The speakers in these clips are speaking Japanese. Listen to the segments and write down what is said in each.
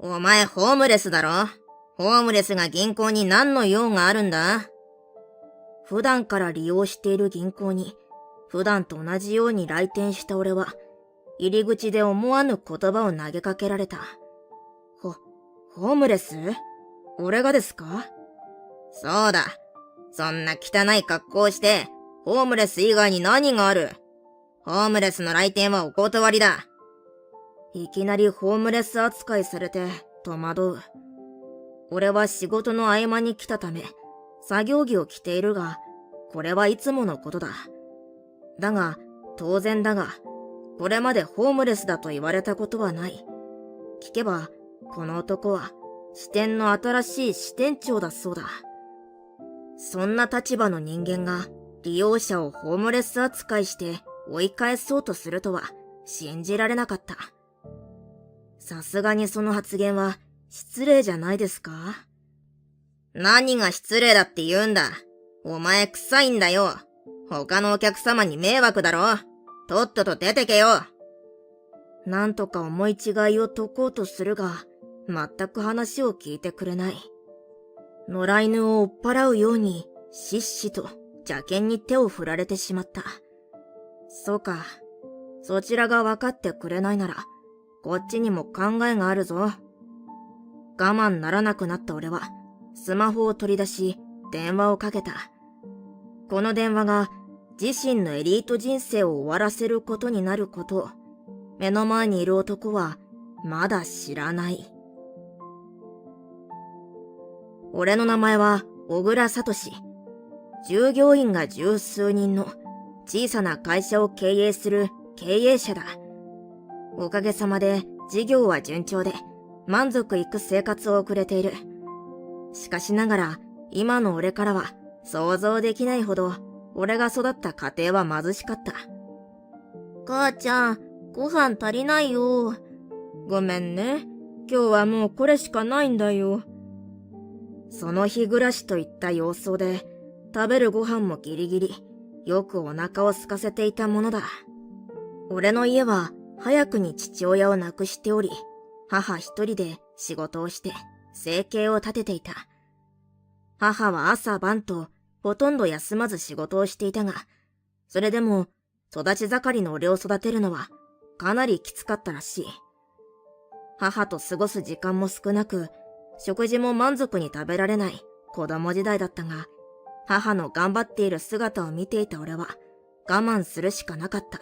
お前ホームレスだろ？ホームレスが銀行に何の用があるんだ？普段から利用している銀行に、普段と同じように来店した俺は、入り口で思わぬ言葉を投げかけられた。ホームレス？俺がですか？そうだ。そんな汚い格好をして、ホームレス以外に何がある？ホームレスの来店はお断りだ。いきなりホームレス扱いされて戸惑う。俺は仕事の合間に来たため、作業着を着ているが、これはいつものことだ。だが、当然だが、これまでホームレスだと言われたことはない。聞けば、この男は支店の新しい支店長だそうだ。そんな立場の人間が利用者をホームレス扱いして追い返そうとするとは信じられなかった。さすがにその発言は失礼じゃないですか？何が失礼だって言うんだ。お前臭いんだよ。他のお客様に迷惑だろ。とっとと出てけよ。なんとか思い違いを解こうとするが、全く話を聞いてくれない。野良犬を追っ払うように、しっしと邪険に手を振られてしまった。そうか。そちらが分かってくれないなら、こっちにも考えがあるぞ。我慢ならなくなった俺は、スマホを取り出し、電話をかけた。この電話が、自身のエリート人生を終わらせることになることを、目の前にいる男は、まだ知らない。俺の名前は、小倉聡。従業員が十数人の小さな会社を経営する経営者だ。おかげさまで事業は順調で満足いく生活を送れている。しかしながら今の俺からは想像できないほど俺が育った家庭は貧しかった。母ちゃん、ご飯足りないよ。ごめんね。今日はもうこれしかないんだよ。その日暮らしといった様相で食べるご飯もギリギリ、よくお腹を空かせていたものだ。俺の家は早くに父親を亡くしており、母一人で仕事をして生計を立てていた。母は朝晩とほとんど休まず仕事をしていたが、それでも育ち盛りの俺を育てるのはかなりきつかったらしい。母と過ごす時間も少なく、食事も満足に食べられない子供時代だったが、母の頑張っている姿を見ていた俺は我慢するしかなかった。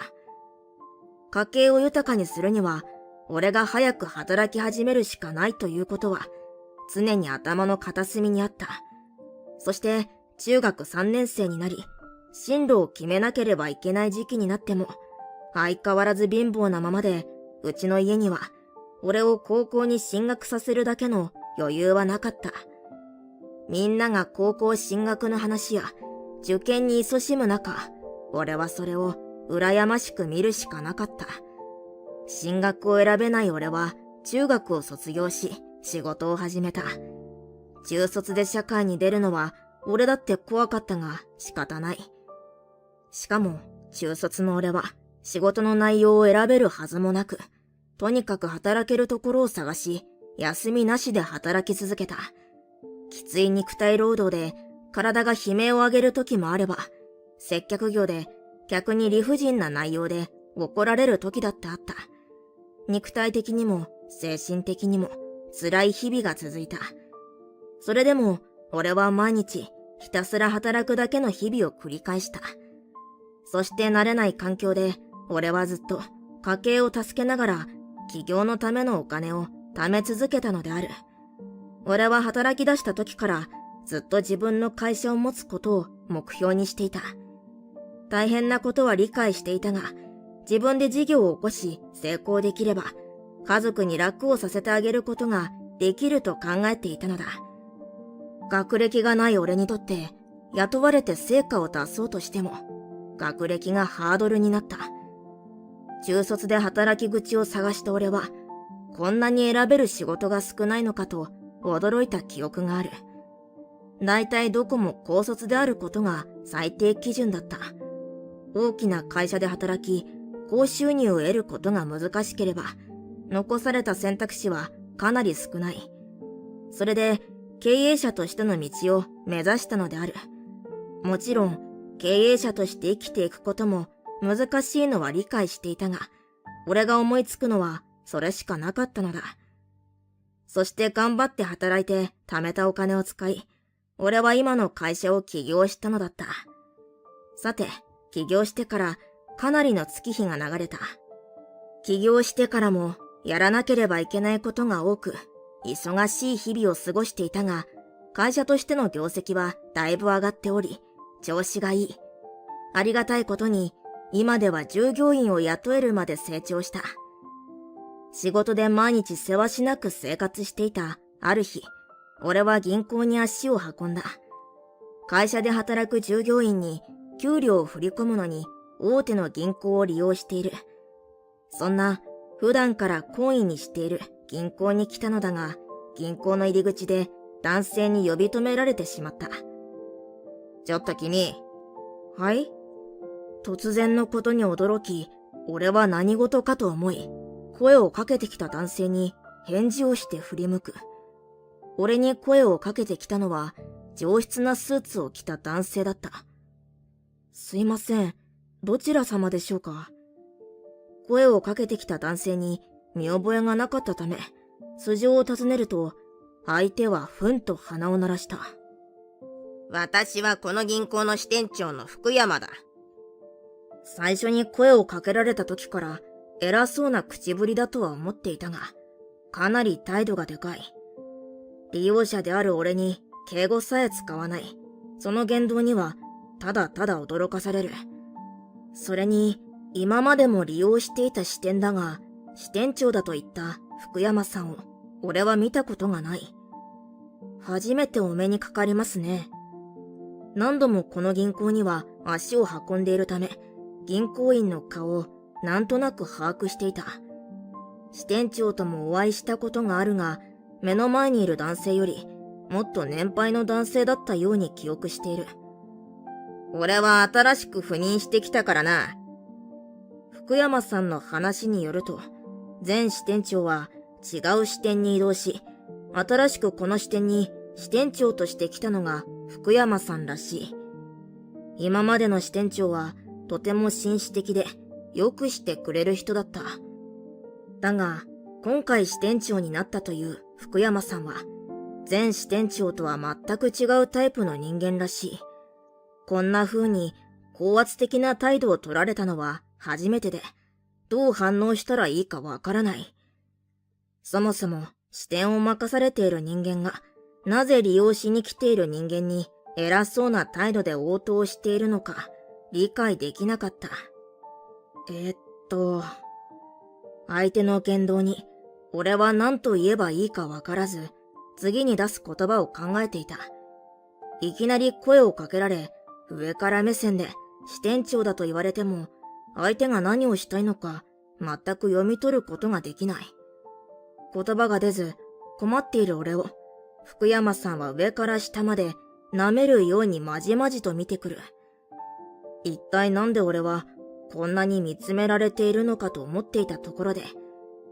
家計を豊かにするには、俺が早く働き始めるしかないということは、常に頭の片隅にあった。そして、中学3年生になり、進路を決めなければいけない時期になっても、相変わらず貧乏なままで、うちの家には、俺を高校に進学させるだけの余裕はなかった。みんなが高校進学の話や、受験に勤しむ中、俺はそれを、羨ましく見るしかなかった。進学を選べない俺は中学を卒業し仕事を始めた。中卒で社会に出るのは俺だって怖かったが仕方ない。しかも中卒の俺は仕事の内容を選べるはずもなく、とにかく働けるところを探し、休みなしで働き続けた。きつい肉体労働で体が悲鳴を上げる時もあれば、接客業で客に理不尽な内容で怒られる時だってあった。肉体的にも精神的にも辛い日々が続いた。それでも俺は毎日ひたすら働くだけの日々を繰り返した。そして慣れない環境で俺はずっと家計を助けながら起業のためのお金を貯め続けたのである。俺は働き出した時からずっと自分の会社を持つことを目標にしていた。大変なことは理解していたが、自分で事業を起こし成功できれば、家族に楽をさせてあげることができると考えていたのだ。学歴がない俺にとって、雇われて成果を出そうとしても、学歴がハードルになった。中卒で働き口を探した俺は、こんなに選べる仕事が少ないのかと驚いた記憶がある。だいたいどこも高卒であることが最低基準だった。大きな会社で働き、高収入を得ることが難しければ、残された選択肢はかなり少ない。それで経営者としての道を目指したのである。もちろん経営者として生きていくことも難しいのは理解していたが、俺が思いつくのはそれしかなかったのだ。そして頑張って働いて貯めたお金を使い、俺は今の会社を起業したのだった。さて、起業してからかなりの月日が流れた。起業してからもやらなければいけないことが多く、忙しい日々を過ごしていたが、会社としての業績はだいぶ上がっており、調子がいい。ありがたいことに、今では従業員を雇えるまで成長した。仕事で毎日せわしなく生活していたある日、俺は銀行に足を運んだ。会社で働く従業員に給料を振り込むのに大手の銀行を利用している。そんな普段から懇意にしている銀行に来たのだが、銀行の入り口で男性に呼び止められてしまった。ちょっと君。はい？突然のことに驚き、俺は何事かと思い、声をかけてきた男性に返事をして振り向く。俺に声をかけてきたのは上質なスーツを着た男性だった。すいません、どちら様でしょうか？声をかけてきた男性に見覚えがなかったため、素性を尋ねると、相手はふんと鼻を鳴らした。私はこの銀行の支店長の福山だ。最初に声をかけられた時から偉そうな口ぶりだとは思っていたが、かなり態度がでかい。利用者である俺に敬語さえ使わない。その言動にはただただ驚かされる。それに今までも利用していた支店だが、支店長だと言った福山さんを俺は見たことがない。初めてお目にかかりますね。何度もこの銀行には足を運んでいるため、銀行員の顔をなんとなく把握していた。支店長ともお会いしたことがあるが、目の前にいる男性よりもっと年配の男性だったように記憶している。俺は新しく赴任してきたからな。福山さんの話によると、前支店長は違う支店に移動し、新しくこの支店に支店長として来たのが福山さんらしい。今までの支店長はとても紳士的でよくしてくれる人だった。だが、今回支店長になったという福山さんは、前支店長とは全く違うタイプの人間らしい。こんな風に高圧的な態度を取られたのは初めてで、どう反応したらいいかわからない。そもそも支店を任されている人間が、なぜ利用しに来ている人間に偉そうな態度で応答しているのか理解できなかった。相手の言動に俺は何と言えばいいかわからず、次に出す言葉を考えていた。いきなり声をかけられ、上から目線で支店長だと言われても、相手が何をしたいのか全く読み取ることができない。言葉が出ず困っている俺を福山さんは上から下まで舐めるようにまじまじと見てくる。一体なんで俺はこんなに見つめられているのかと思っていたところで、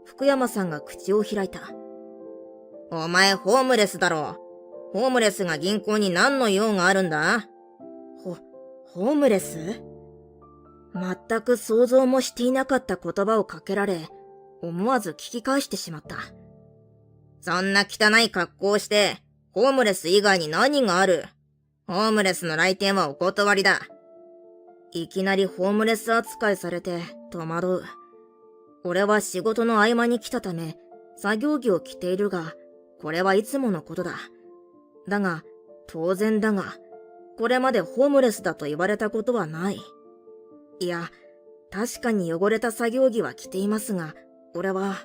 福山さんが口を開いた。お前ホームレスだろ。ホームレスが銀行に何の用があるんだ？ホームレス？全く想像もしていなかった言葉をかけられ、思わず聞き返してしまった。そんな汚い格好をして、ホームレス以外に何がある？ホームレスの来店はお断りだ。いきなりホームレス扱いされて戸惑う。俺は仕事の合間に来たため、作業着を着ているが、これはいつものことだ。だが、当然だが、これまでホームレスだと言われたことはない。いや、確かに汚れた作業着は着ていますが、俺は。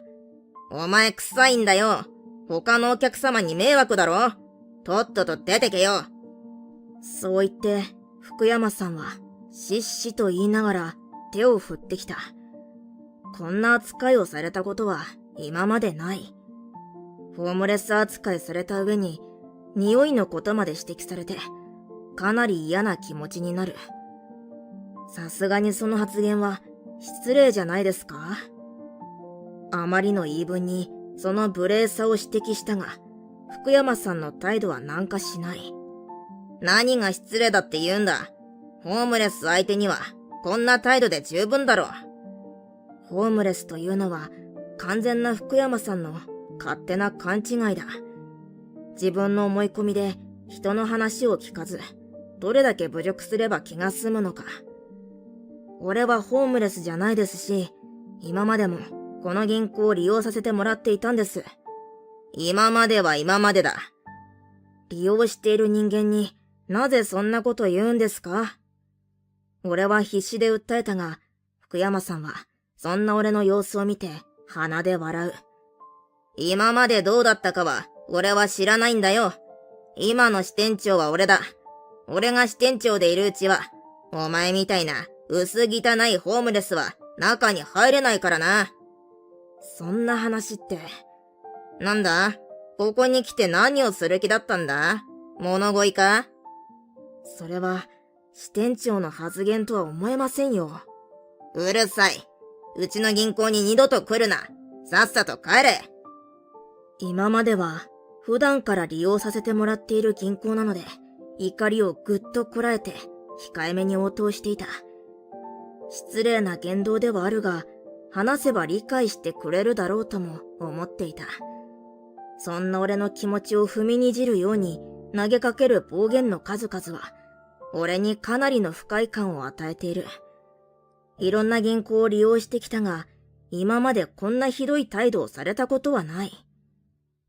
お前臭いんだよ。他のお客様に迷惑だろ。とっとと出てけよ。そう言って、福山さんは、しっしと言いながら手を振ってきた。こんな扱いをされたことは今までない。ホームレス扱いされた上に、匂いのことまで指摘されて、かなり嫌な気持ちになる。さすがにその発言は失礼じゃないですか？あまりの言い分にその無礼さを指摘したが、福山さんの態度は軟化しない。何が失礼だって言うんだ。ホームレス相手にはこんな態度で十分だろう。ホームレスというのは完全な福山さんの勝手な勘違いだ。自分の思い込みで人の話を聞かず、どれだけ侮辱すれば気が済むのか。俺はホームレスじゃないですし、今までもこの銀行を利用させてもらっていたんです。今までは今までだ。利用している人間になぜそんなこと言うんですか？俺は必死で訴えたが、福山さんはそんな俺の様子を見て鼻で笑う。今までどうだったかは俺は知らないんだよ。今の支店長は俺だ。俺が支店長でいるうちは、お前みたいな薄汚いホームレスは中に入れないからな。そんな話って。なんだ？ここに来て何をする気だったんだ？物乞いか？それは支店長の発言とは思えませんよ。うるさい。うちの銀行に二度と来るな。さっさと帰れ。今までは普段から利用させてもらっている銀行なので、怒りをぐっとこらえて控えめに応答していた。失礼な言動ではあるが、話せば理解してくれるだろうとも思っていた。そんな俺の気持ちを踏みにじるように投げかける暴言の数々は、俺にかなりの不快感を与えている。いろんな銀行を利用してきたが、今までこんなひどい態度をされたことはない。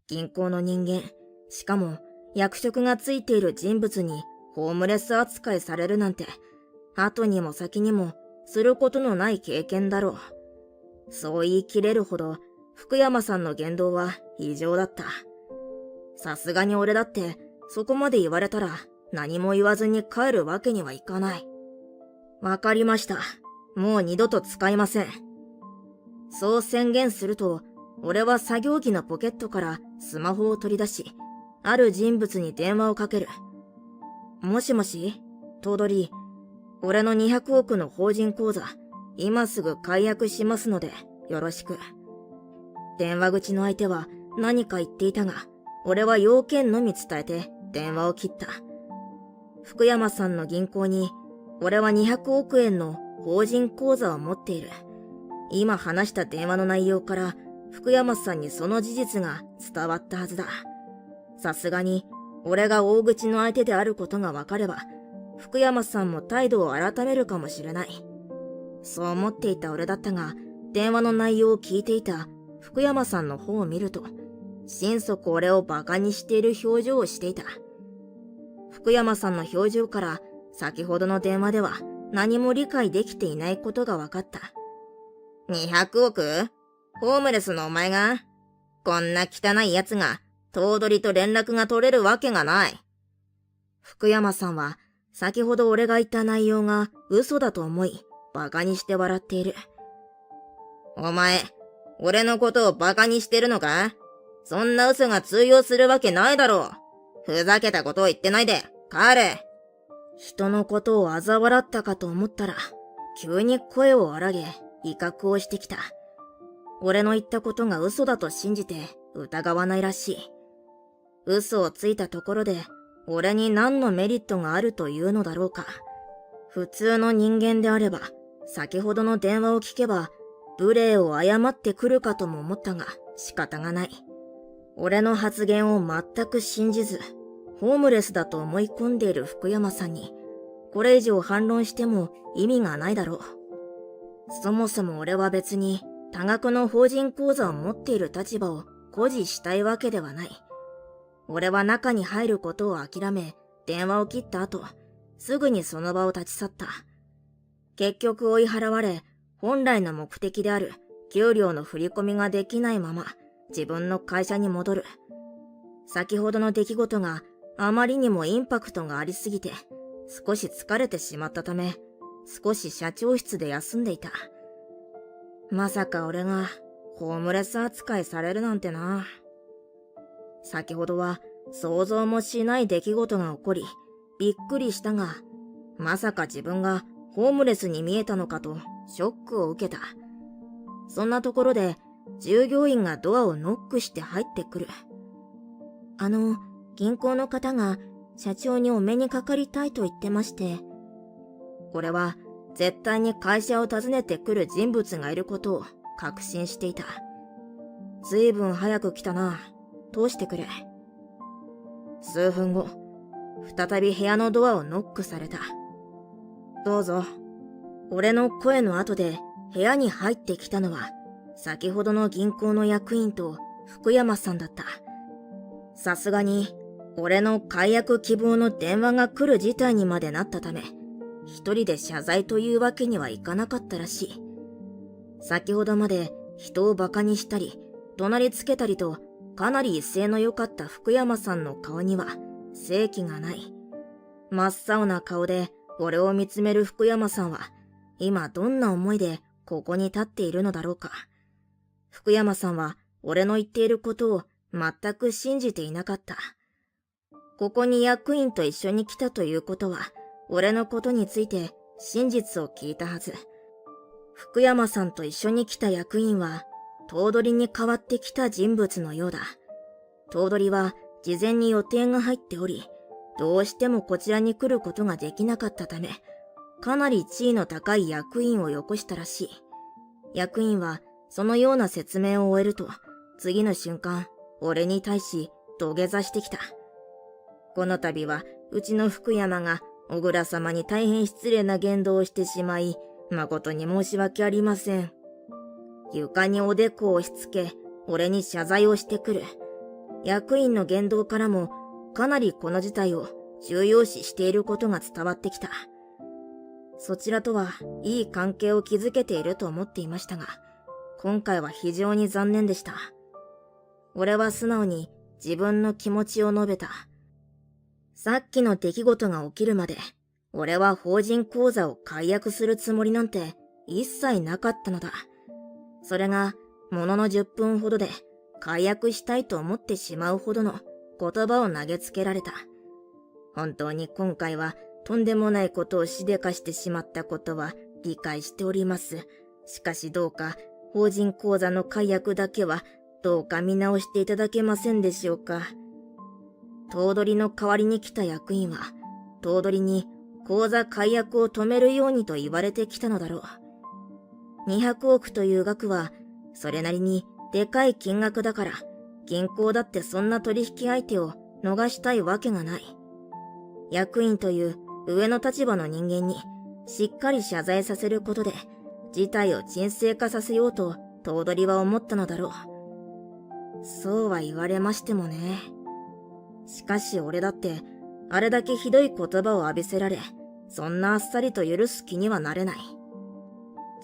銀行の人間、しかも役職がついている人物にホームレス扱いされるなんて、後にも先にもすることのない経験だろう。そう言い切れるほど福山さんの言動は異常だった。さすがに俺だってそこまで言われたら何も言わずに帰るわけにはいかない。わかりました。もう二度と使いません。そう宣言すると、俺は作業着のポケットからスマホを取り出し、ある人物に電話をかける。もしもし、頭取、俺の200億の法人口座、今すぐ解約しますので、よろしく。電話口の相手は何か言っていたが、俺は要件のみ伝えて電話を切った。福山さんの銀行に、俺は200億円の法人口座を持っている。今話した電話の内容から、福山さんにその事実が伝わったはずだ。さすがに、俺が大口の相手であることがわかれば、福山さんも態度を改めるかもしれない。そう思っていた俺だったが、電話の内容を聞いていた福山さんの方を見ると、心底俺をバカにしている表情をしていた。福山さんの表情から、先ほどの電話では何も理解できていないことがわかった。200億？ホームレスのお前が？こんな汚い奴が、頭取と連絡が取れるわけがない。福山さんは、先ほど俺が言った内容が嘘だと思い、バカにして笑っている。お前、俺のことをバカにしてるのか？そんな嘘が通用するわけないだろう。ふざけたことを言ってないで、帰れ。人のことを嘲笑ったかと思ったら、急に声を荒げ、威嚇をしてきた。俺の言ったことが嘘だと信じて疑わないらしい。嘘をついたところで、俺に何のメリットがあるというのだろうか。普通の人間であれば、先ほどの電話を聞けば、無礼を謝ってくるかとも思ったが、仕方がない。俺の発言を全く信じず、ホームレスだと思い込んでいる福山さんに、これ以上反論しても意味がないだろう。そもそも俺は別に多額の法人口座を持っている立場を誇示したいわけではない。俺は中に入ることを諦め、電話を切った後、すぐにその場を立ち去った。結局追い払われ、本来の目的である給料の振り込みができないまま自分の会社に戻る。先ほどの出来事があまりにもインパクトがありすぎて、少し疲れてしまったため、少し社長室で休んでいた。まさか俺がホームレス扱いされるなんてな。先ほどは想像もしない出来事が起こり、びっくりしたが、まさか自分がホームレスに見えたのかとショックを受けた。そんなところで従業員がドアをノックして入ってくる。銀行の方が社長にお目にかかりたいと言ってまして。俺は絶対に会社を訪ねてくる人物がいることを確信していた。ずいぶん早く来たな。通してくれ。数分後、再び部屋のドアをノックされた。どうぞ。俺の声の後で部屋に入ってきたのは、先ほどの銀行の役員と福山さんだった。さすがに、俺の解約希望の電話が来る事態にまでなったため、一人で謝罪というわけにはいかなかったらしい。先ほどまで人をバカにしたり、怒鳴りつけたりと、かなり威勢の良かった福山さんの顔には、正気がない。真っ青な顔で俺を見つめる福山さんは、今どんな思いでここに立っているのだろうか。福山さんは俺の言っていることを全く信じていなかった。ここに役員と一緒に来たということは、俺のことについて真実を聞いたはず。福山さんと一緒に来た役員は、頭取に代わってきた人物のようだ。頭取は事前に予定が入っており、どうしてもこちらに来ることができなかったため、かなり地位の高い役員をよこしたらしい。役員はそのような説明を終えると、次の瞬間、俺に対し土下座してきた。この度はうちの福山が小倉様に大変失礼な言動をしてしまい、誠に申し訳ありません。床におでこを押し付け、俺に謝罪をしてくる。役員の言動からも、かなりこの事態を重要視していることが伝わってきた。そちらとはいい関係を築けていると思っていましたが、今回は非常に残念でした。俺は素直に自分の気持ちを述べた。さっきの出来事が起きるまで、俺は法人口座を解約するつもりなんて一切なかったのだ。それが、ものの10分ほどで解約したいと思ってしまうほどの言葉を投げつけられた。本当に今回はとんでもないことをしでかしてしまったことは理解しております。しかしどうか法人口座の解約だけはどうか見直していただけませんでしょうか。頭取の代わりに来た役員は、頭取に口座解約を止めるようにと言われてきたのだろう。200億という額は、それなりにでかい金額だから、銀行だってそんな取引相手を逃したいわけがない。役員という上の立場の人間に、しっかり謝罪させることで、事態を沈静化させようと、頭取は思ったのだろう。そうは言われましてもね。しかし俺だって、あれだけひどい言葉を浴びせられ、そんなあっさりと許す気にはなれない。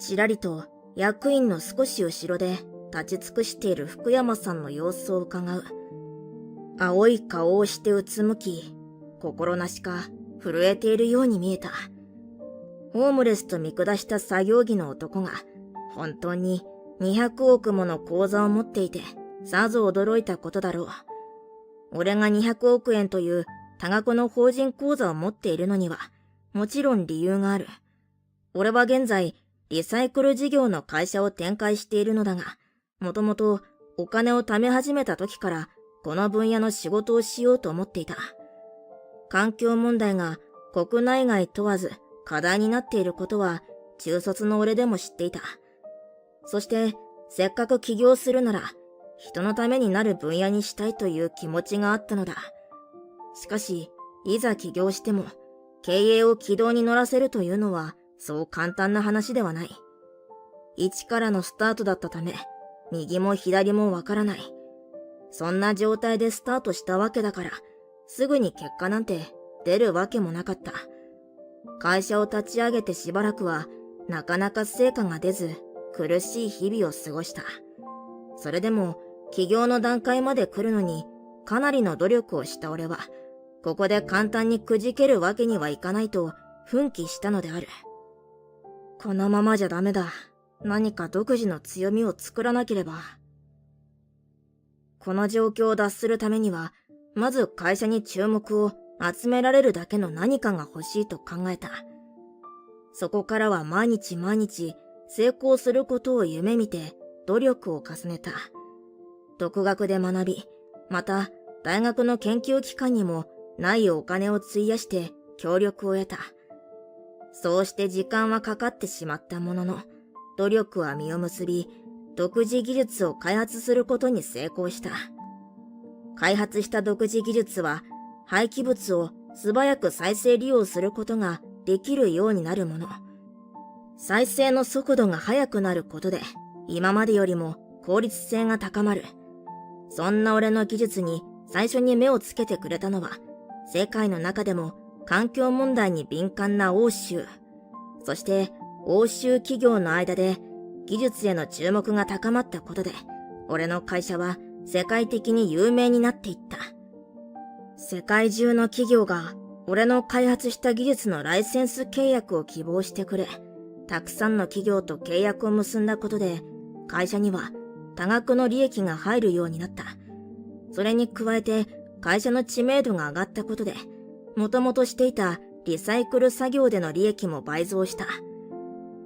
ちらりと役員の少し後ろで立ち尽くしている福山さんの様子を伺う。青い顔をしてうつむき、心なしか震えているように見えた。ホームレスと見下した作業着の男が、本当に200億もの口座を持っていて、さぞ驚いたことだろう。俺が200億円という多額の法人口座を持っているのには、もちろん理由がある。俺は現在、リサイクル事業の会社を展開しているのだが、もともとお金を貯め始めた時からこの分野の仕事をしようと思っていた。環境問題が国内外問わず課題になっていることは中卒の俺でも知っていた。そしてせっかく起業するなら人のためになる分野にしたいという気持ちがあったのだ。しかし、いざ起業しても経営を軌道に乗らせるというのはそう簡単な話ではない。一からのスタートだったため、右も左もわからない。そんな状態でスタートしたわけだから、すぐに結果なんて出るわけもなかった。会社を立ち上げてしばらくは、なかなか成果が出ず、苦しい日々を過ごした。それでも、起業の段階まで来るのに、かなりの努力をした俺は、ここで簡単にくじけるわけにはいかないと、奮起したのである。このままじゃダメだ。何か独自の強みを作らなければ。この状況を脱するためには、まず会社に注目を集められるだけの何かが欲しいと考えた。そこからは毎日毎日成功することを夢見て努力を重ねた。独学で学び、また大学の研究機関にもないお金を費やして協力を得た。そうして時間はかかってしまったものの、努力は実を結び、独自技術を開発することに成功した。開発した独自技術は、廃棄物を素早く再生利用することができるようになるもの。再生の速度が速くなることで、今までよりも効率性が高まる。そんな俺の技術に最初に目をつけてくれたのは、世界の中でも環境問題に敏感な欧州。そして欧州企業の間で技術への注目が高まったことで、俺の会社は世界的に有名になっていった。世界中の企業が俺の開発した技術のライセンス契約を希望してくれ、たくさんの企業と契約を結んだことで、会社には多額の利益が入るようになった。それに加えて会社の知名度が上がったことで、もともとしていたリサイクル作業での利益も倍増した。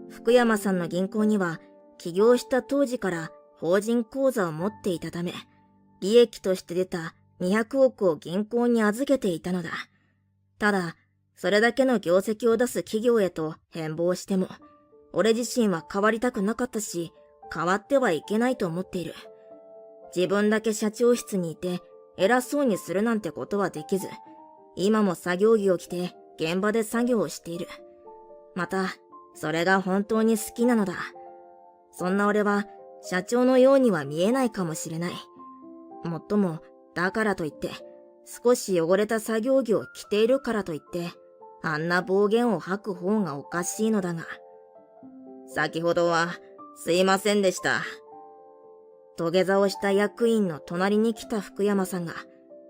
福山さんの銀行には起業した当時から法人口座を持っていたため、利益として出た200億を銀行に預けていたのだ。ただ、それだけの業績を出す企業へと変貌しても、俺自身は変わりたくなかったし、変わってはいけないと思っている。自分だけ社長室にいて偉そうにするなんてことはできず、今も作業着を着て現場で作業をしている。また、それが本当に好きなのだ。そんな俺は社長のようには見えないかもしれない。もっとも、だからといって、少し汚れた作業着を着ているからといって、あんな暴言を吐く方がおかしいのだが。先ほどは、すいませんでした。土下座をした役員の隣に来た福山さんが、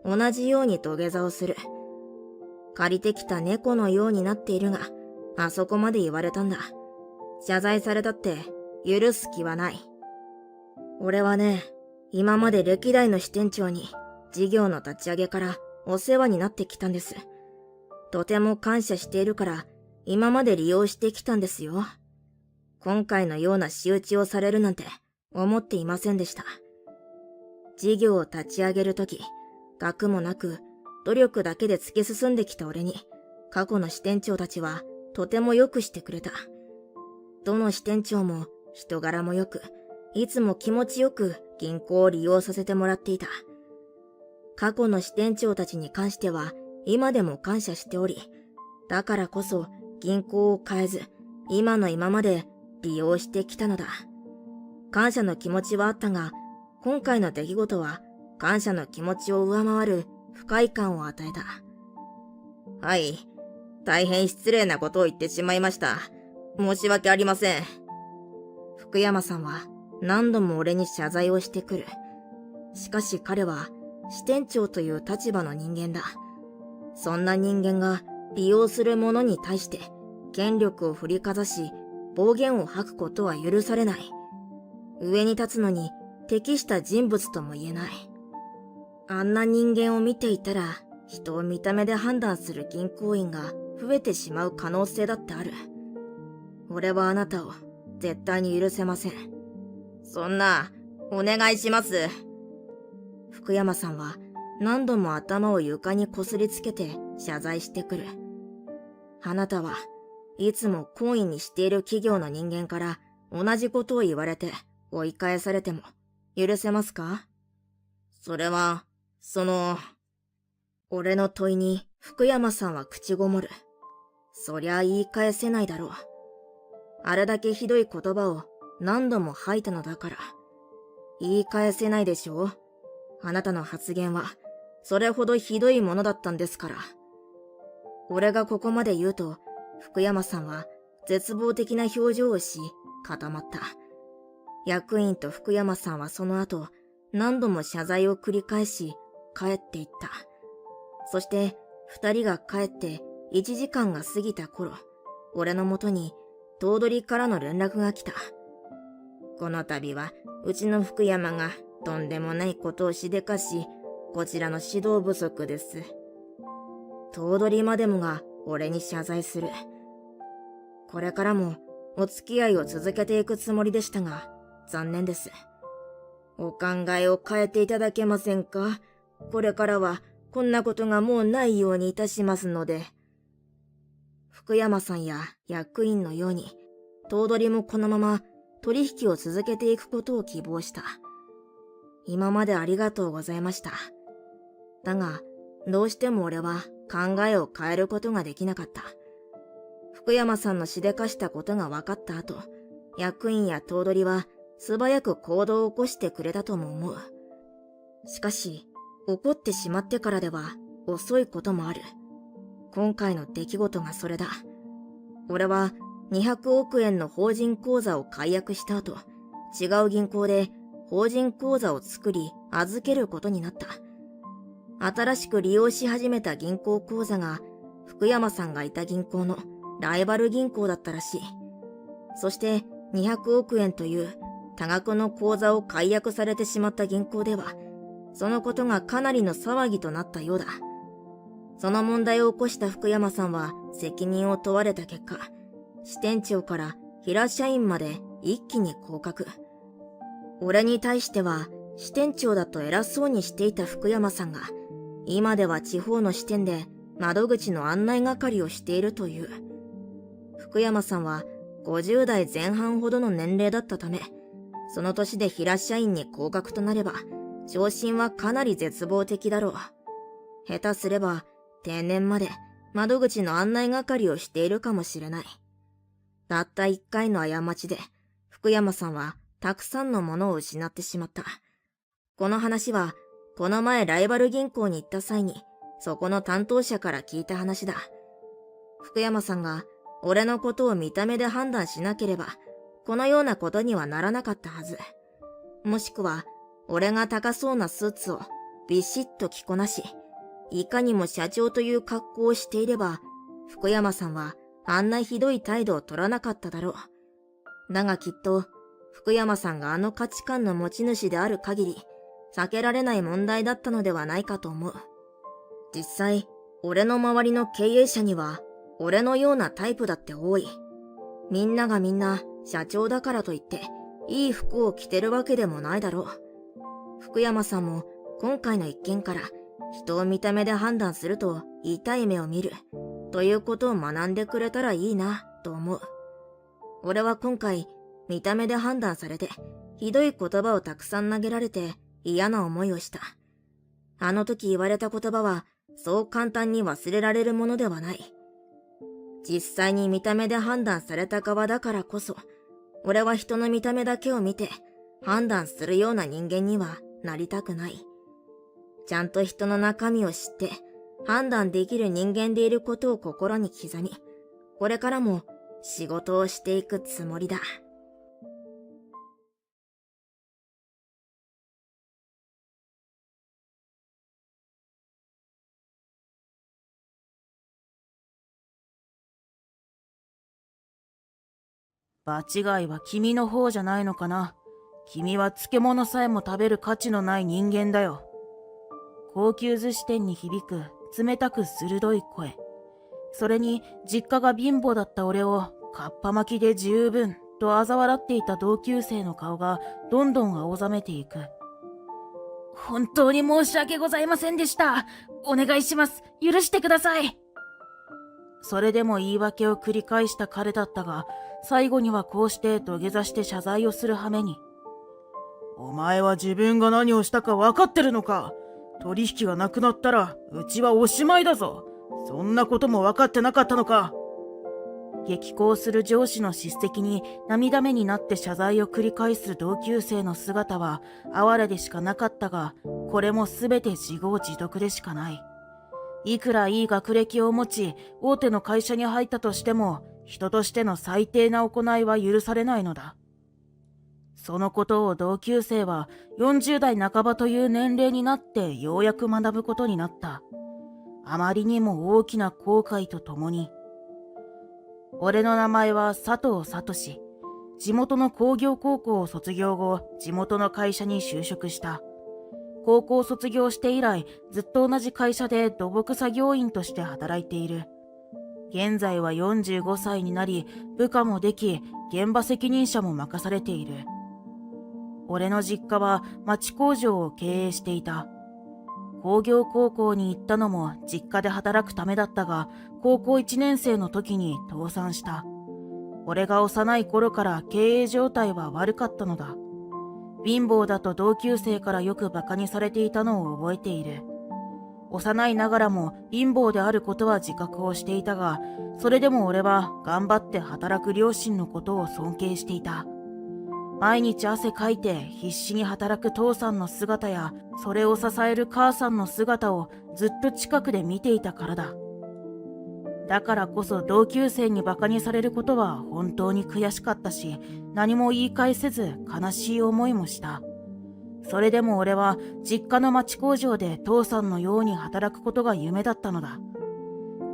同じように土下座をする。借りてきた猫のようになっているが、あそこまで言われたんだ。謝罪されたって、許す気はない。俺はね、今まで歴代の支店長に、事業の立ち上げからお世話になってきたんです。とても感謝しているから、今まで利用してきたんですよ。今回のような仕打ちをされるなんて思っていませんでした。事業を立ち上げるとき、学もなく努力だけで突き進んできた俺に、過去の支店長たちはとてもよくしてくれた。どの支店長も人柄もよく、いつも気持ちよく銀行を利用させてもらっていた。過去の支店長たちに関しては今でも感謝しており、だからこそ銀行を変えず、今の今まで利用してきたのだ。感謝の気持ちはあったが、今回の出来事は感謝の気持ちを上回る不快感を与えた。はい、大変失礼なことを言ってしまいました。申し訳ありません。福山さんは何度も俺に謝罪をしてくる。しかし彼は支店長という立場の人間だ。そんな人間が利用する者に対して権力を振りかざし暴言を吐くことは許されない。上に立つのに適した人物とも言えない。あんな人間を見ていたら人を見た目で判断する銀行員が増えてしまう可能性だってある。俺はあなたを絶対に許せません。そんな、お願いします。福山さんは何度も頭を床にこすりつけて謝罪してくる。あなたはいつも懇意にしている企業の人間から同じことを言われて追い返されても許せますか？それは、俺の問いに福山さんは口ごもる。そりゃ言い返せないだろう。あれだけひどい言葉を何度も吐いたのだから。言い返せないでしょう。あなたの発言はそれほどひどいものだったんですから。俺がここまで言うと、福山さんは絶望的な表情をし固まった。役員と福山さんはその後何度も謝罪を繰り返し帰っていった。そして二人が帰って1時間が過ぎた頃、俺のもとに頭取からの連絡が来た。この度はうちの福山がとんでもないことをしでかし、こちらの指導不足です。頭取までもが俺に謝罪する。これからもお付き合いを続けていくつもりでしたが、残念です。お考えを変えていただけませんか？これからはこんなことがもうないようにいたしますので。福山さんや役員のように、頭取もこのまま取引を続けていくことを希望した。今までありがとうございました。だが、どうしても俺は考えを変えることができなかった。福山さんのしでかしたことが分かった後、役員や頭取は素早く行動を起こしてくれたとも思う。しかし、怒ってしまってからでは遅いこともある。今回の出来事がそれだ。俺は200億円の法人口座を解約した後、違う銀行で法人口座を作り預けることになった。新しく利用し始めた銀行口座が福山さんがいた銀行のライバル銀行だったらしい。そして200億円という多額の口座を解約されてしまった銀行では、そのことがかなりの騒ぎとなったようだ。その問題を起こした福山さんは責任を問われた結果、支店長から平社員まで一気に降格。俺に対しては支店長だと偉そうにしていた福山さんが、今では地方の支店で窓口の案内係をしているという。福山さんは50代前半ほどの年齢だったため、その年で平社員に降格となれば、昇進はかなり絶望的だろう。下手すれば定年まで窓口の案内係をしているかもしれない。たった一回の過ちで、福山さんはたくさんのものを失ってしまった。この話は、この前ライバル銀行に行った際に、そこの担当者から聞いた話だ。福山さんが、俺のことを見た目で判断しなければ、このようなことにはならなかったはず。もしくは、俺が高そうなスーツをビシッと着こなし、いかにも社長という格好をしていれば、福山さんはあんなひどい態度を取らなかっただろう。だがきっと、福山さんがあの価値観の持ち主である限り、避けられない問題だったのではないかと思う。実際、俺の周りの経営者には、俺のようなタイプだって多い。みんながみんな社長だからといって、いい服を着てるわけでもないだろう。福山さんも今回の一件から、人を見た目で判断すると痛い目を見る、ということを学んでくれたらいいな、と思う。俺は今回、見た目で判断されて、ひどい言葉をたくさん投げられて嫌な思いをした。あの時言われた言葉は、そう簡単に忘れられるものではない。実際に見た目で判断された側だからこそ、俺は人の見た目だけを見て判断するような人間にはなりたくない。ちゃんと人の中身を知って判断できる人間でいることを心に刻み、これからも仕事をしていくつもりだ。場違いは君の方じゃないのかな。君は漬物さえも食べる価値のない人間だよ。高級寿司店に響く冷たく鋭い声。それに実家が貧乏だった俺をかっぱ巻きで十分と嘲笑っていた同級生の顔がどんどん青ざめていく。本当に申し訳ございませんでした。お願いします。許してください。それでも言い訳を繰り返した彼だったが、最後にはこうして土下座して謝罪をする羽目に。お前は自分が何をしたか分かってるのか。取引がなくなったらうちはおしまいだぞ。そんなことも分かってなかったのか。激高する上司の叱責に涙目になって謝罪を繰り返す同級生の姿は哀れでしかなかったが、これもすべて自業自得でしかない。いくらいい学歴を持ち大手の会社に入ったとしても、人としての最低な行いは許されないのだ。そのことを同級生は40代半ばという年齢になってようやく学ぶことになった。あまりにも大きな後悔とともに。俺の名前は佐藤聡。地元の工業高校を卒業後、地元の会社に就職した。高校を卒業して以来、ずっと同じ会社で土木作業員として働いている。現在は45歳になり、部下もでき、現場責任者も任されている。俺の実家は町工場を経営していた。工業高校に行ったのも実家で働くためだったが、高校1年生の時に倒産した。俺が幼い頃から経営状態は悪かったのだ。貧乏だと同級生からよく馬鹿にされていたのを覚えている。幼いながらも貧乏であることは自覚をしていたが、それでも俺は頑張って働く両親のことを尊敬していた。毎日汗かいて必死に働く父さんの姿や、それを支える母さんの姿をずっと近くで見ていたからだ。だからこそ同級生に馬鹿にされることは本当に悔しかったし、何も言い返せず悲しい思いもした。それでも俺は実家の町工場で父さんのように働くことが夢だったのだ。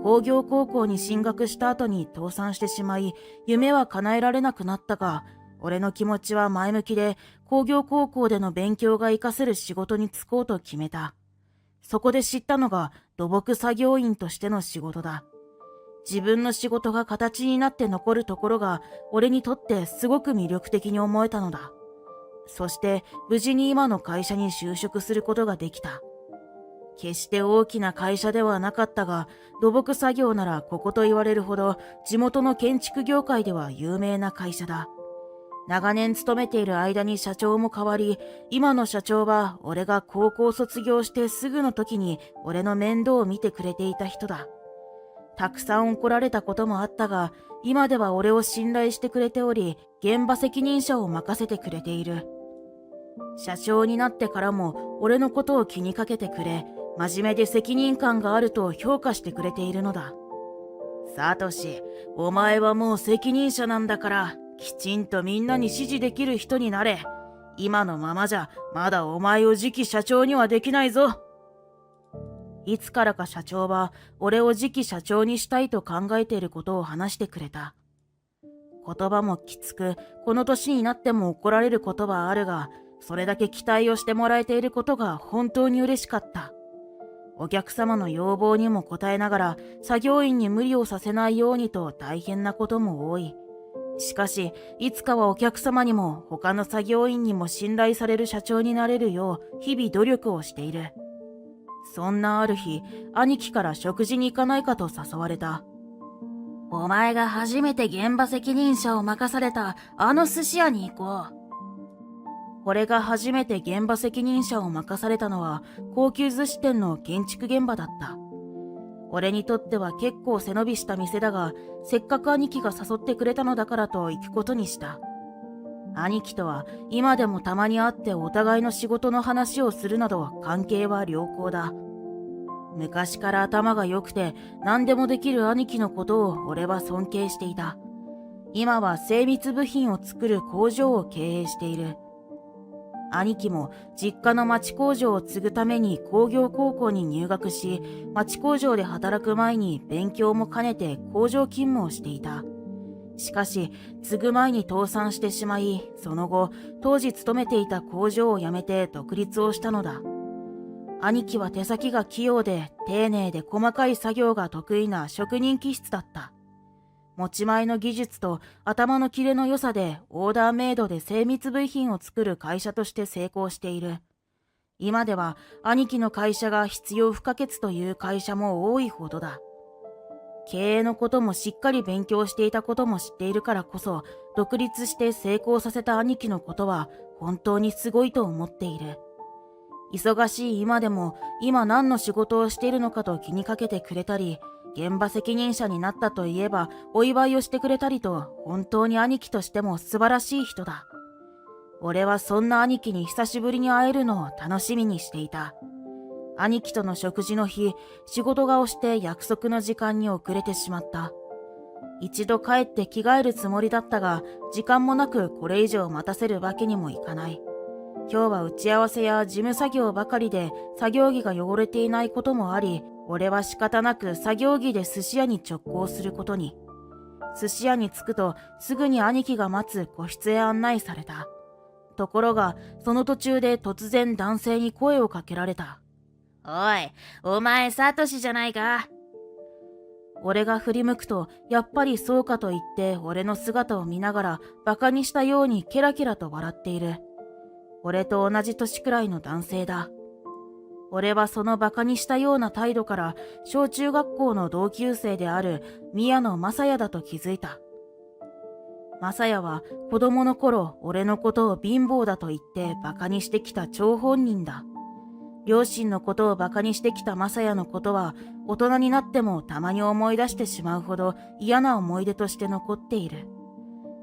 工業高校に進学した後に倒産してしまい、夢は叶えられなくなったが、俺の気持ちは前向きで、工業高校での勉強が活かせる仕事に就こうと決めた。そこで知ったのが土木作業員としての仕事だ。自分の仕事が形になって残るところが俺にとってすごく魅力的に思えたのだ。そして無事に今の会社に就職することができた。決して大きな会社ではなかったが、土木作業ならここと言われるほど地元の建築業界では有名な会社だ。長年勤めている間に社長も変わり、今の社長は俺が高校卒業してすぐの時に俺の面倒を見てくれていた人だ。たくさん怒られたこともあったが、今では俺を信頼してくれており、現場責任者を任せてくれている。社長になってからも俺のことを気にかけてくれ、真面目で責任感があると評価してくれているのだ。サトシ、お前はもう責任者なんだから、きちんとみんなに指示できる人になれ。今のままじゃまだお前を次期社長にはできないぞ。いつからか社長は俺を次期社長にしたいと考えていることを話してくれた。言葉もきつく、この年になっても怒られることはあるが、それだけ期待をしてもらえていることが本当に嬉しかった。お客様の要望にも応えながら、作業員に無理をさせないようにと大変なことも多い。しかし、いつかはお客様にも他の作業員にも信頼される社長になれるよう日々努力をしている。そんなある日、兄貴から食事に行かないかと誘われた。お前が初めて現場責任者を任されたあの寿司屋に行こう。俺が初めて現場責任者を任されたのは高級寿司店の建築現場だった。俺にとっては結構背伸びした店だが、せっかく兄貴が誘ってくれたのだからと行くことにした。兄貴とは今でもたまに会ってお互いの仕事の話をするなど関係は良好だ。昔から頭が良くて何でもできる兄貴のことを俺は尊敬していた。今は精密部品を作る工場を経営している。兄貴も実家の町工場を継ぐために工業高校に入学し、町工場で働く前に勉強も兼ねて工場勤務をしていた。しかし、継ぐ前に倒産してしまい、その後、当時勤めていた工場を辞めて独立をしたのだ。兄貴は手先が器用で、丁寧で細かい作業が得意な職人気質だった。持ち前の技術と頭の切れの良さでオーダーメイドで精密部品を作る会社として成功している。今では兄貴の会社が必要不可欠という会社も多いほどだ。経営のこともしっかり勉強していたことも知っているからこそ、独立して成功させた兄貴のことは本当にすごいと思っている。忙しい今でも今何の仕事をしているのかと気にかけてくれたり、現場責任者になったといえばお祝いをしてくれたりと、本当に兄貴としても素晴らしい人だ。俺はそんな兄貴に久しぶりに会えるのを楽しみにしていた。兄貴との食事の日、仕事が押して約束の時間に遅れてしまった。一度帰って着替えるつもりだったが、時間もなくこれ以上待たせるわけにもいかない。今日は打ち合わせや事務作業ばかりで作業着が汚れていないこともあり、俺は仕方なく作業着で寿司屋に直行することに。寿司屋に着くとすぐに兄貴が待つ個室へ案内された。ところがその途中で突然男性に声をかけられた。おい、お前サトシじゃないか。俺が振り向くとやっぱりそうかと言って俺の姿を見ながらバカにしたようにケラケラと笑っている。俺と同じ年くらいの男性だ。俺はその馬鹿にしたような態度から小中学校の同級生である宮野正也だと気づいた。正也は子供の頃俺のことを貧乏だと言って馬鹿にしてきた張本人だ。両親のことを馬鹿にしてきた正也のことは大人になってもたまに思い出してしまうほど嫌な思い出として残っている。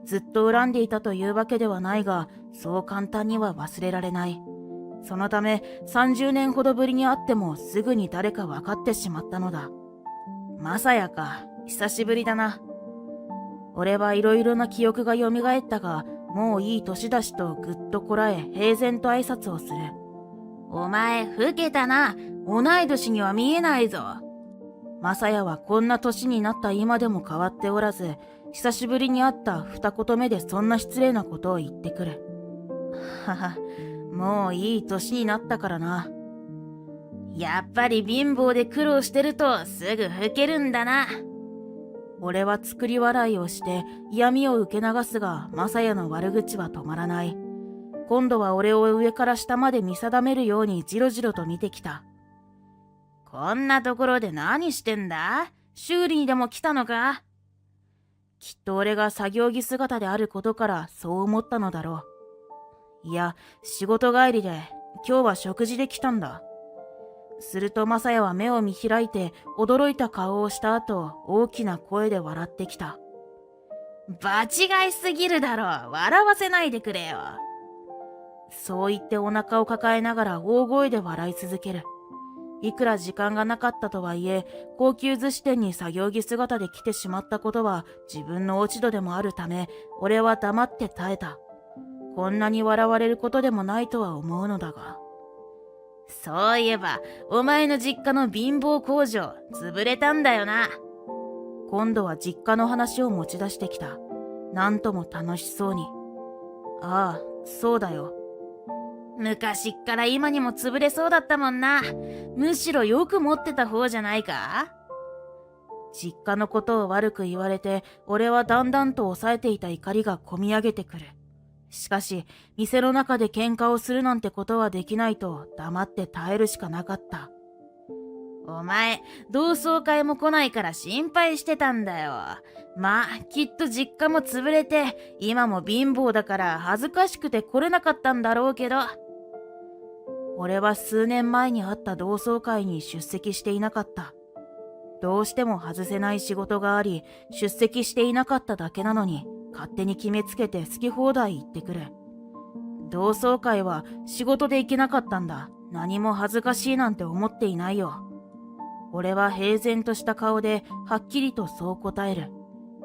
ずっと恨んでいたというわけではないが、そう簡単には忘れられない。そのため30年ほどぶりに会ってもすぐに誰か分かってしまったのだ。正也か、久しぶりだな。俺はいろいろな記憶が蘇ったが、もういい年だしとぐっとこらえ平然と挨拶をする。お前、老けたな。同い年には見えないぞ。正也はこんな年になった今でも変わっておらず、久しぶりに会った二言目でそんな失礼なことを言ってくる。はは、もういい年になったからな。やっぱり貧乏で苦労してるとすぐ老けるんだな。俺は作り笑いをして嫌味を受け流すが、正也の悪口は止まらない。今度は俺を上から下まで見定めるようにじろじろと見てきた。こんなところで何してんだ？修理にでも来たのか？きっと俺が作業着姿であることからそう思ったのだろう。いや、仕事帰りで今日は食事で来たんだ。すると正也は目を見開いて驚いた顔をした後、大きな声で笑ってきた。場違いすぎるだろ。笑わせないでくれよ。そう言ってお腹を抱えながら大声で笑い続ける。いくら時間がなかったとはいえ、高級寿司店に作業着姿で来てしまったことは自分の落ち度でもあるため、俺は黙って耐えた。こんなに笑われることでもないとは思うのだが。そういえば、お前の実家の貧乏工場、潰れたんだよな。今度は実家の話を持ち出してきた。なんとも楽しそうに。ああ、そうだよ。昔っから今にも潰れそうだったもんな。むしろよく持ってた方じゃないか？実家のことを悪く言われて、俺はだんだんと抑えていた怒りがこみ上げてくる。しかし、店の中で喧嘩をするなんてことはできないと黙って耐えるしかなかった。お前、同窓会も来ないから心配してたんだよ。まあ、きっと実家も潰れて、今も貧乏だから恥ずかしくて来れなかったんだろうけど。俺は数年前にあった同窓会に出席していなかった。どうしても外せない仕事があり、出席していなかっただけなのに、勝手に決めつけて好き放題言ってくる。同窓会は仕事で行けなかったんだ。何も恥ずかしいなんて思っていないよ。俺は平然とした顔ではっきりとそう答える。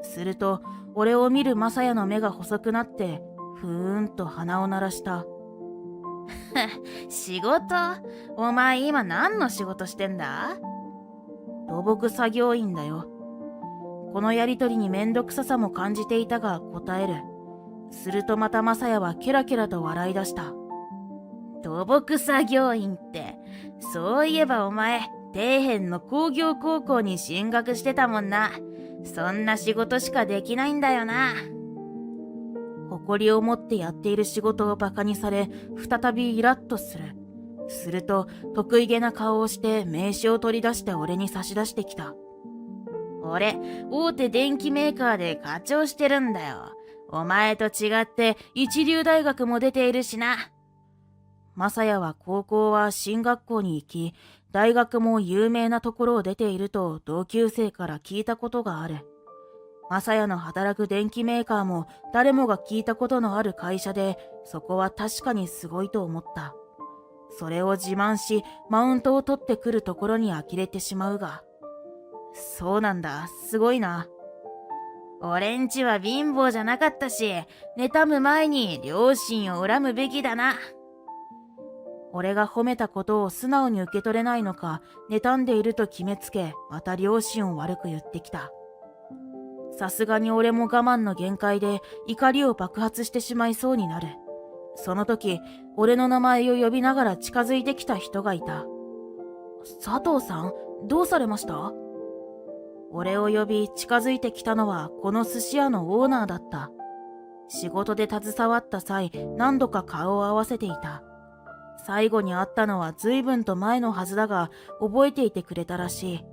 すると、俺を見る正也の目が細くなって、ふーんと鼻を鳴らした。仕事？お前今何の仕事してんだ？土木作業員だよ。このやりとりにめんどくささも感じていたが答える。するとまた正也はケラケラと笑い出した。土木作業員って、そういえばお前、底辺の工業高校に進学してたもんな。そんな仕事しかできないんだよな。誇りを持ってやっている仕事をバカにされ、再びイラッとする。すると、得意げな顔をして名刺を取り出して俺に差し出してきた。俺、大手電機メーカーで課長してるんだよ。お前と違って一流大学も出ているしな。正也は高校は進学校に行き、大学も有名なところを出ていると同級生から聞いたことがある。正也の働く電機メーカーも誰もが聞いたことのある会社で、そこは確かにすごいと思った。それを自慢し、マウントを取ってくるところに呆れてしまうが。そうなんだ、すごいな。俺んちは貧乏じゃなかったし、妬む前に両親を恨むべきだな。俺が褒めたことを素直に受け取れないのか、妬んでいると決めつけ、また両親を悪く言ってきた。さすがに俺も我慢の限界で怒りを爆発してしまいそうになる。その時、俺の名前を呼びながら近づいてきた人がいた。佐藤さん、どうされました？俺を呼び近づいてきたのはこの寿司屋のオーナーだった。仕事で携わった際、何度か顔を合わせていた。最後に会ったのは随分と前のはずだが、覚えていてくれたらしい。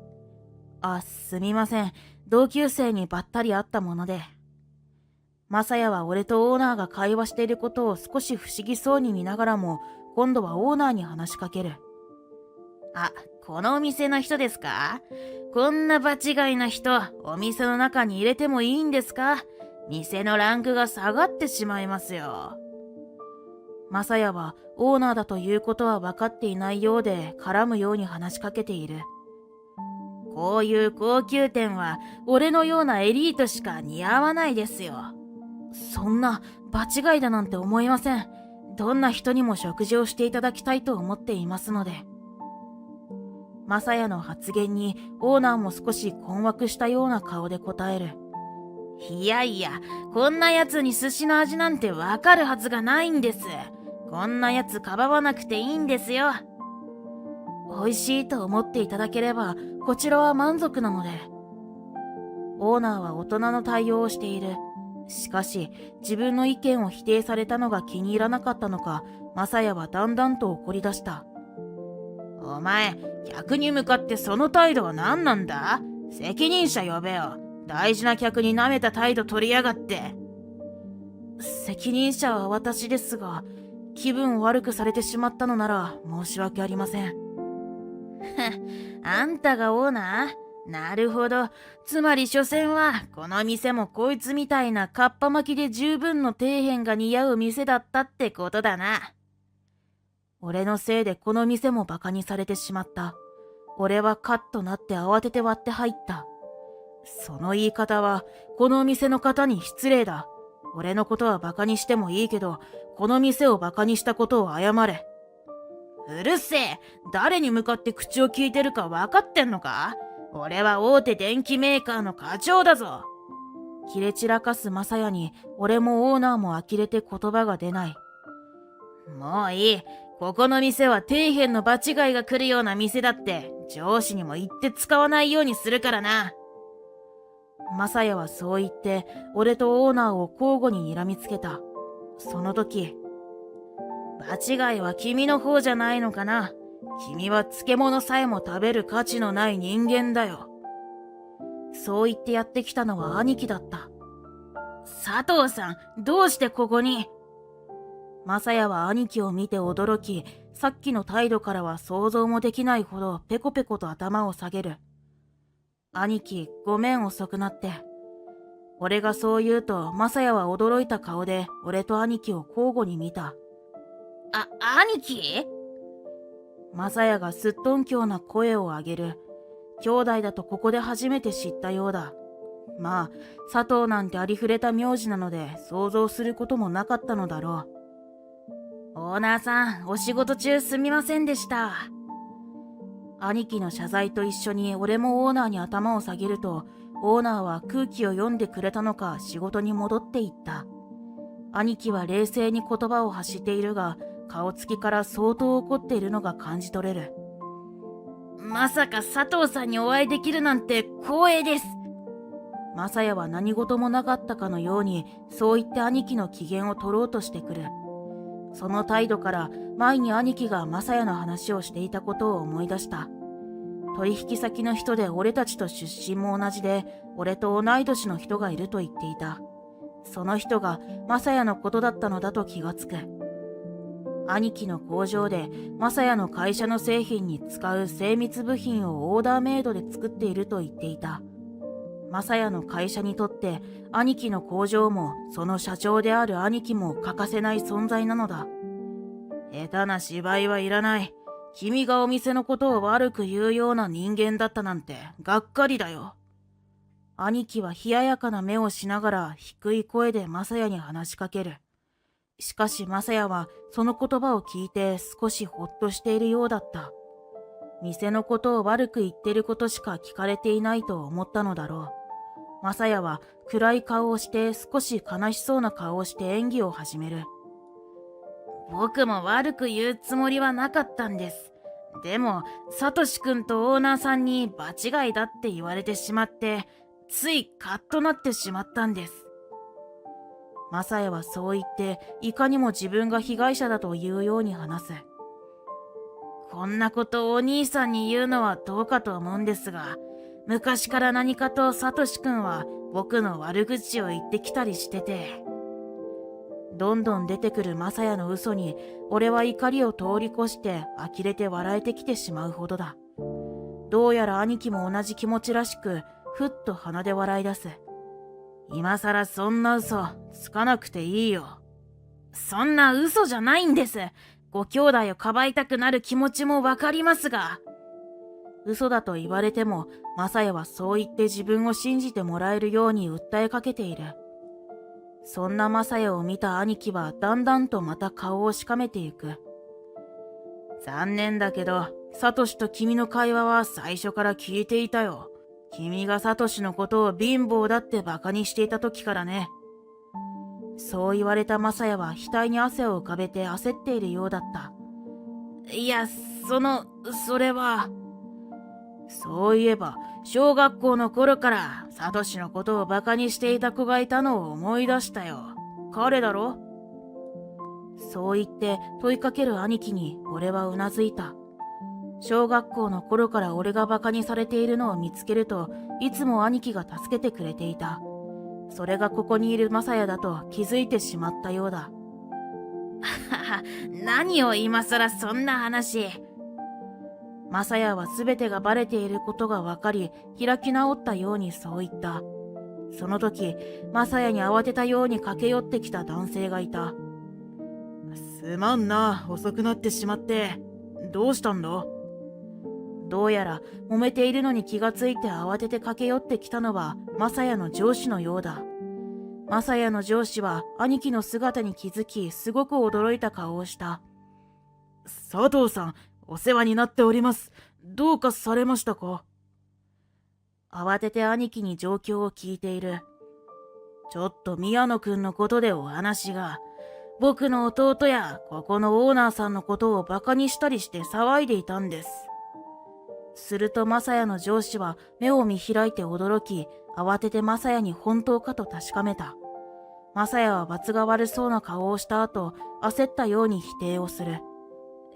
すみません。同級生にばったり会ったもので。マサヤは俺とオーナーが会話していることを少し不思議そうに見ながらも、今度はオーナーに話しかける。このお店の人ですか？こんな場違いな人、お店の中に入れてもいいんですか？店のランクが下がってしまいますよ。マサヤはオーナーだということは分かっていないようで絡むように話しかけている。こういう高級店は俺のようなエリートしか似合わないですよ。そんな場違いだなんて思いません。どんな人にも食事をしていただきたいと思っていますので。マサヤの発言にオーナーも少し困惑したような顔で答える。いやいや、こんな奴に寿司の味なんてわかるはずがないんです。こんな奴かばわなくていいんですよ。美味しいと思っていただければ、こちらは満足なので。オーナーは大人の対応をしている。しかし、自分の意見を否定されたのが気に入らなかったのか、マサヤはだんだんと怒り出した。お前、客に向かってその態度は何なんだ？責任者呼べよ。大事な客に舐めた態度取りやがって。責任者は私ですが、気分を悪くされてしまったのなら申し訳ありません。あんたがオーナー？なるほど。つまり所詮は、この店もこいつみたいなカッパ巻きで十分の底辺が似合う店だったってことだな。俺のせいでこの店もバカにされてしまった。俺はカッとなって慌てて割って入った。その言い方は、この店の方に失礼だ。俺のことはバカにしてもいいけど、この店をバカにしたことを謝れ。うるせえ！誰に向かって口を聞いてるか分かってんのか？俺は大手電機メーカーの課長だぞ。切れ散らかすマサヤに、俺もオーナーも呆れて言葉が出ない。もういい。ここの店は底辺の場違いが来るような店だって、上司にも言って使わないようにするからな。マサヤはそう言って、俺とオーナーを交互に睨みつけた。その時、場違いは君の方じゃないのかな。君は漬物さえも食べる価値のない人間だよ。そう言ってやってきたのは兄貴だった。佐藤さん、どうしてここに？マサヤは兄貴を見て驚き、さっきの態度からは想像もできないほどペコペコと頭を下げる。兄貴、ごめん遅くなって。俺がそう言うと、マサヤは驚いた顔で俺と兄貴を交互に見た。兄貴？マサヤがすっとんきょうな声を上げる。兄弟だとここで初めて知ったようだ。まあ、佐藤なんてありふれた名字なので想像することもなかったのだろう。オーナーさん、お仕事中すみませんでした。兄貴の謝罪と一緒に俺もオーナーに頭を下げると、オーナーは空気を読んでくれたのか仕事に戻っていった。兄貴は冷静に言葉を発しているが、顔つきから相当怒っているのが感じ取れる。まさか佐藤さんにお会いできるなんて光栄です。マサヤは何事もなかったかのように、そう言って兄貴の機嫌を取ろうとしてくる。その態度から前に兄貴がマサヤの話をしていたことを思い出した。取引先の人で俺たちと出身も同じで、俺と同い年の人がいると言っていた。その人がマサヤのことだったのだと気がつく。兄貴の工場でマサヤの会社の製品に使う精密部品をオーダーメイドで作っていると言っていた。マサヤの会社にとって兄貴の工場もその社長である兄貴も欠かせない存在なのだ。下手な芝居はいらない。君がお店のことを悪く言うような人間だったなんてがっかりだよ。兄貴は冷ややかな目をしながら低い声でマサヤに話しかける。しかしマサヤはその言葉を聞いて少しほっとしているようだった。店のことを悪く言ってることしか聞かれていないと思ったのだろう。マサヤは暗い顔をして少し悲しそうな顔をして演技を始める。僕も悪く言うつもりはなかったんです。でも、サトシ君とオーナーさんに場違いだって言われてしまって、ついカッとなってしまったんです。マサヤはそう言って、いかにも自分が被害者だというように話す。こんなことをお兄さんに言うのはどうかと思うんですが、昔から何かとサトシ君は僕の悪口を言ってきたりしてて。どんどん出てくるマサヤの嘘に、俺は怒りを通り越して呆れて笑えてきてしまうほどだ。どうやら兄貴も同じ気持ちらしく、ふっと鼻で笑い出す。今さらそんな嘘つかなくていいよ。そんな嘘じゃないんです。ご兄弟をかばいたくなる気持ちもわかりますが。嘘だと言われても、マサヤはそう言って自分を信じてもらえるように訴えかけている。そんなマサヤを見た兄貴はだんだんとまた顔をしかめていく。残念だけど、サトシと君の会話は最初から聞いていたよ。君がサトシのことを貧乏だってバカにしていた時からね。そう言われたマサヤは額に汗を浮かべて焦っているようだった。いや、それは。そういえば、小学校の頃からサトシのことをバカにしていた子がいたのを思い出したよ。彼だろ？そう言って問いかける兄貴に俺はうなずいた。小学校の頃から俺がバカにされているのを見つけると、いつも兄貴が助けてくれていた。それがここにいるマサヤだと気づいてしまったようだ。何を今さらそんな話。マサヤは全てがバレていることが分かり、開き直ったようにそう言った。その時、マサヤに慌てたように駆け寄ってきた男性がいた。すまんな、遅くなってしまって。どうしたんだ？どうやら揉めているのに気がついて慌てて駆け寄ってきたのはマサヤの上司のようだ。マサヤの上司は兄貴の姿に気づき、すごく驚いた顔をした。佐藤さん、お世話になっております。どうかされましたか？慌てて兄貴に状況を聞いている。ちょっと宮野くんのことでお話が。僕の弟やここのオーナーさんのことをバカにしたりして騒いでいたんです。するとマサヤの上司は目を見開いて驚き、慌ててマサヤに本当かと確かめた。マサヤは罰が悪そうな顔をした後、焦ったように否定をする。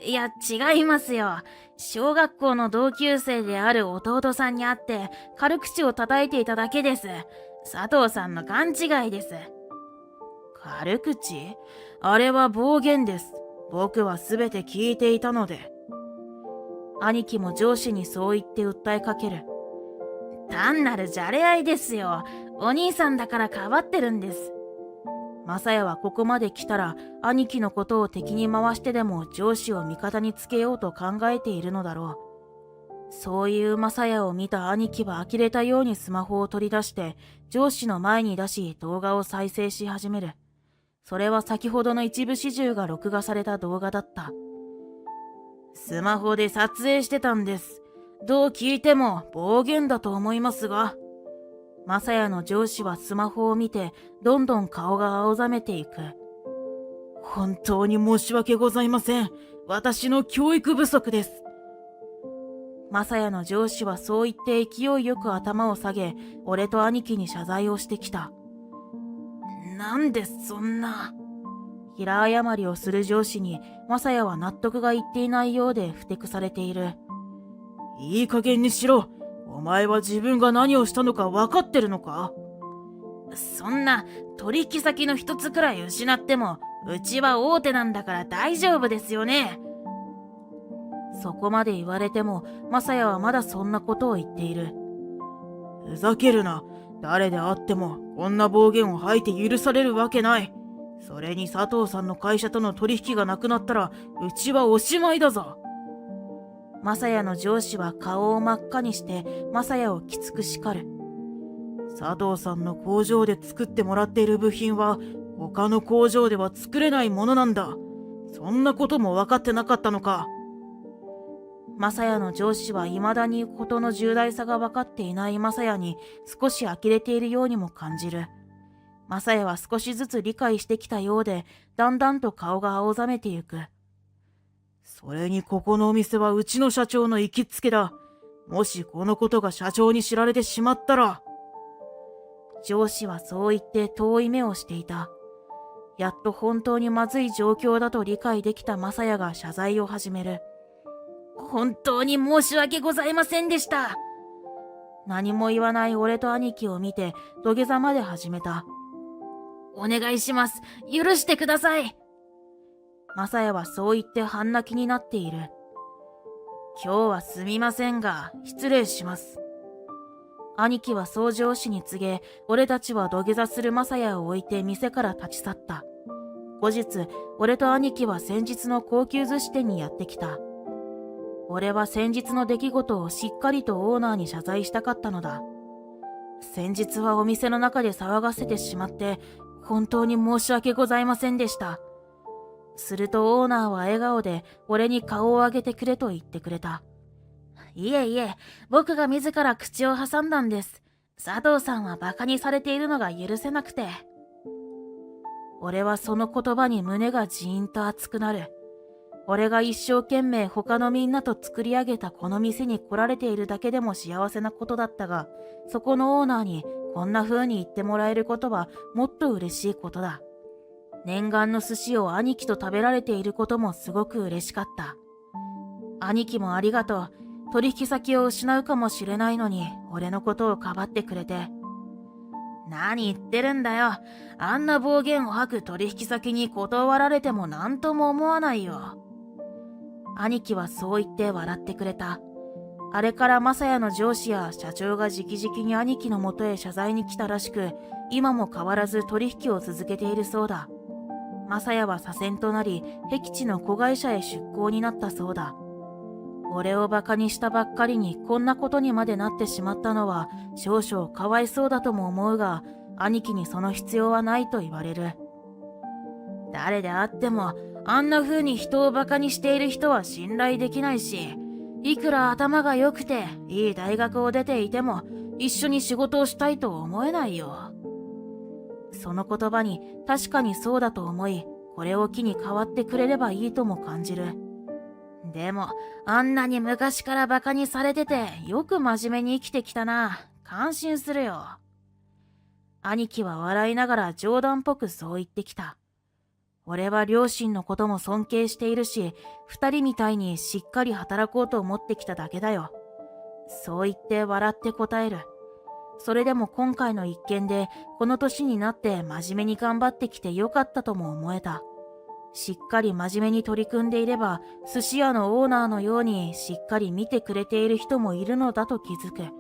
いや、違いますよ。小学校の同級生である弟さんに会って軽口を叩いていただけです。佐藤さんの勘違いです。軽口？あれは暴言です。僕はすべて聞いていたので。兄貴も上司にそう言って訴えかける。単なるじゃれ合いですよ。お兄さんだからかばってるんです。マサヤはここまで来たら兄貴のことを敵に回してでも上司を味方につけようと考えているのだろう。そういうマサヤを見た兄貴は呆れたようにスマホを取り出して上司の前に出し動画を再生し始める。それは先ほどの一部始終が録画された動画だった。スマホで撮影してたんです。どう聞いても暴言だと思いますが。マサヤの上司はスマホを見てどんどん顔が青ざめていく。本当に申し訳ございません。私の教育不足です。マサヤの上司はそう言って勢いよく頭を下げ、俺と兄貴に謝罪をしてきた。なんでそんな。平謝りをする上司にマサヤは納得がいっていないようでふてくされている。いい加減にしろ。お前は自分が何をしたのか分かってるのか？そんな取引先の一つくらい失ってもうちは大手なんだから大丈夫ですよね。そこまで言われてもマサヤはまだそんなことを言っている。ふざけるな。誰であってもこんな暴言を吐いて許されるわけない。それに佐藤さんの会社との取引がなくなったらうちはおしまいだぞ。マサヤの上司は顔を真っ赤にしてマサヤをきつく叱る。佐藤さんの工場で作ってもらっている部品は他の工場では作れないものなんだ。そんなことも分かってなかったのか。マサヤの上司は未だに事の重大さが分かっていないマサヤに少し呆れているようにも感じる。マサヤは少しずつ理解してきたようで、だんだんと顔が青ざめてゆく。それにここのお店はうちの社長の行きつけだ。もしこのことが社長に知られてしまったら。上司はそう言って遠い目をしていた。やっと本当にまずい状況だと理解できたマサヤが謝罪を始める。本当に申し訳ございませんでした。何も言わない俺と兄貴を見て土下座まで始めた。お願いします。許してください。マサヤはそう言って半泣きになっている。今日はすみませんが、失礼します。兄貴は掃除をしに告げ、俺たちは土下座するマサヤを置いて店から立ち去った。後日、俺と兄貴は先日の高級寿司店にやってきた。俺は先日の出来事をしっかりとオーナーに謝罪したかったのだ。先日はお店の中で騒がせてしまって、本当に申し訳ございませんでした。するとオーナーは笑顔で俺に顔を上げてくれと言ってくれた。いえいえ、僕が自ら口を挟んだんです。佐藤さんは馬鹿にされているのが許せなくて。俺はその言葉に胸がジーンと熱くなる。俺が一生懸命他のみんなと作り上げたこの店に来られているだけでも幸せなことだったが、そこのオーナーにこんな風に言ってもらえることはもっと嬉しいことだ。念願の寿司を兄貴と食べられていることもすごく嬉しかった。兄貴もありがとう。取引先を失うかもしれないのに俺のことをかばってくれて。何言ってるんだよ。あんな暴言を吐く取引先に断られても何とも思わないよ。兄貴はそう言って笑ってくれた。あれからマサヤの上司や社長が直々に兄貴のもとへ謝罪に来たらしく、今も変わらず取引を続けているそうだ。マサヤは左遷となり、僻地の子会社へ出向になったそうだ。俺をバカにしたばっかりにこんなことにまでなってしまったのは少々かわいそうだとも思うが、兄貴にその必要はないと言われる。誰であってもあんな風に人をバカにしている人は信頼できないし、いくら頭が良くていい大学を出ていても一緒に仕事をしたいと思えないよ。その言葉に確かにそうだと思い、これを機に変わってくれればいいとも感じる。でも、あんなに昔からバカにされてて、よく真面目に生きてきたな。感心するよ。兄貴は笑いながら冗談っぽくそう言ってきた。俺は両親のことも尊敬しているし、二人みたいにしっかり働こうと思ってきただけだよ。そう言って笑って答える。それでも今回の一件で、この年になって真面目に頑張ってきてよかったとも思えた。しっかり真面目に取り組んでいれば、寿司屋のオーナーのようにしっかり見てくれている人もいるのだと気づく。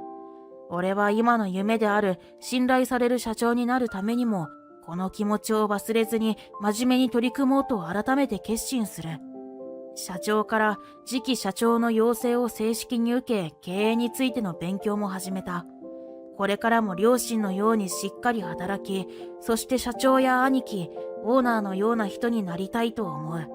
俺は今の夢である信頼される社長になるためにも、この気持ちを忘れずに真面目に取り組もうと改めて決心する。社長から次期社長の要請を正式に受け、経営についての勉強も始めた。これからも両親のようにしっかり働き、そして社長や兄貴、オーナーのような人になりたいと思う。